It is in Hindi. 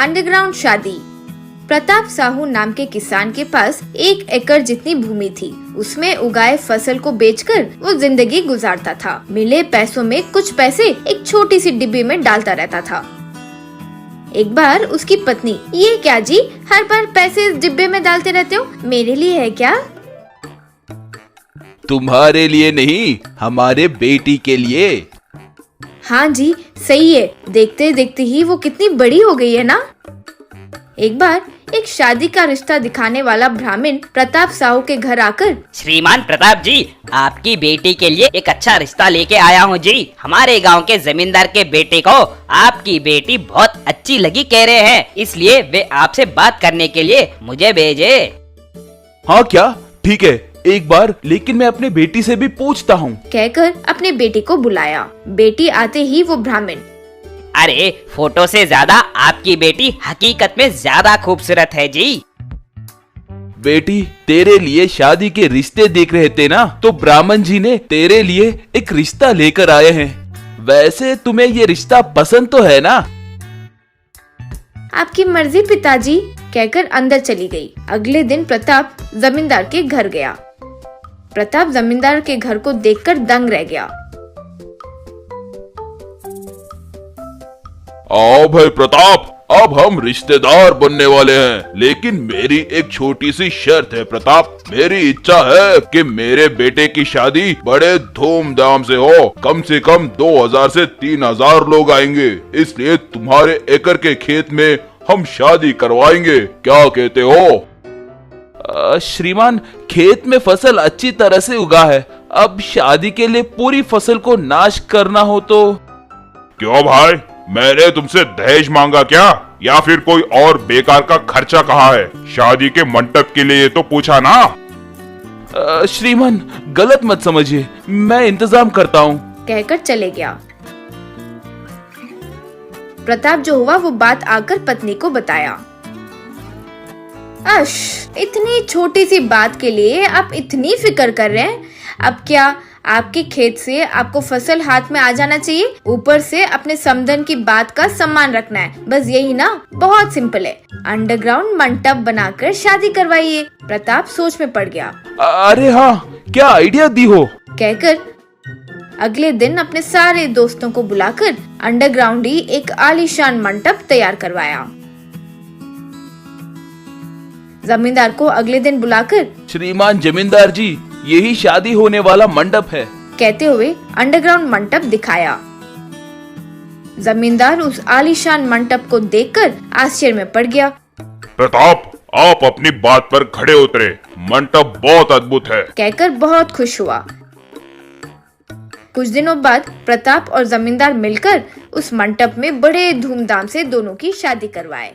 अंडरग्राउंड शादी। प्रताप साहू नाम के किसान के पास 1 एकड़ जितनी भूमि थी। उसमें उगाए फसल को बेचकर वो जिंदगी गुजारता था। मिले पैसों में कुछ पैसे एक छोटी सी डिब्बी में डालता रहता था। एक बार उसकी पत्नी, ये क्या जी, हर बार पैसे इस डिब्बे में डालते रहते हो, मेरे लिए है क्या? तुम्हारे लिए नहीं, हमारे बेटी के लिए। हाँ जी, सही है। देखते देखते ही वो कितनी बड़ी हो गई है ना। एक बार एक शादी का रिश्ता दिखाने वाला ब्राह्मण प्रताप साहू के घर आकर, श्रीमान प्रताप जी, आपकी बेटी के लिए एक अच्छा रिश्ता लेके आया हूँ जी। हमारे गांव के जमींदार के बेटे को आपकी बेटी बहुत अच्छी लगी कह रहे हैं, इसलिए वे आपसे बात करने के लिए मुझे भेजे। हाँ क्या? ठीक है, एक बार लेकिन मैं अपनी बेटी से भी पूछता हूँ। कहकर अपने बेटी को बुलाया। बेटी आते ही वो ब्राह्मण, अरे फोटो से ज्यादा आपकी बेटी हकीकत में ज्यादा खूबसूरत है जी। बेटी, तेरे लिए शादी के रिश्ते देख रहे थे ना, तो ब्राह्मण जी ने तेरे लिए एक रिश्ता लेकर आए हैं। वैसे तुम्हें ये रिश्ता पसंद तो है ना? आपकी मर्जी पिताजी, कहकर अंदर चली गई। अगले दिन प्रताप जमींदार के घर गया। प्रताप जमींदार के घर को देखकर दंग रह गया। आओ भाई प्रताप, अब हम रिश्तेदार बनने वाले हैं, लेकिन मेरी एक छोटी सी शर्त है प्रताप। मेरी इच्छा है कि मेरे बेटे की शादी बड़े धूमधाम से हो। कम से कम 2000 से 3000 लोग आएंगे, इसलिए तुम्हारे एकड़ के खेत में हम शादी करवाएंगे। क्या कहते हो? श्रीमान, खेत में फसल अच्छी तरह से उगा है। अब शादी के लिए पूरी फसल को नाश करना हो तो? क्यों भाई, मैंने तुमसे दहेज मांगा क्या, या फिर कोई और बेकार का खर्चा कहा है? शादी के मंडप के लिए तो पूछा ना। श्रीमान, गलत मत समझिए, मैं इंतजाम करता हूँ, कहकर चले गया। प्रताप जो हुआ वो बात आकर पत्नी को बताया। अश, इतनी छोटी सी बात के लिए आप इतनी फिक्र कर रहे हैं? अब क्या आपके खेत से आपको फसल हाथ में आ जाना चाहिए, ऊपर से अपने समधन की बात का सम्मान रखना है, बस यही ना? बहुत सिंपल है। अंडरग्राउंड मंडप बनाकर शादी करवाइए। प्रताप सोच में पड़ गया। अरे हाँ, क्या आइडिया दी हो, कहकर अगले दिन अपने सारे दोस्तों को बुलाकर अंडरग्राउंड ही एक आलीशान मंडप तैयार करवाया। जमींदार को अगले दिन बुलाकर, श्रीमान जमींदार जी, यही शादी होने वाला मंडप है, कहते हुए अंडरग्राउंड मंडप दिखाया। जमींदार उस आलीशान मंडप को देखकर आश्चर्य में पड़ गया। प्रताप, आप अपनी बात पर खड़े उतरे, मंडप बहुत अद्भुत है, कहकर बहुत खुश हुआ। कुछ दिनों बाद प्रताप और जमींदार मिलकर उस मंडप में बड़े धूमधाम से दोनों की शादी करवाए।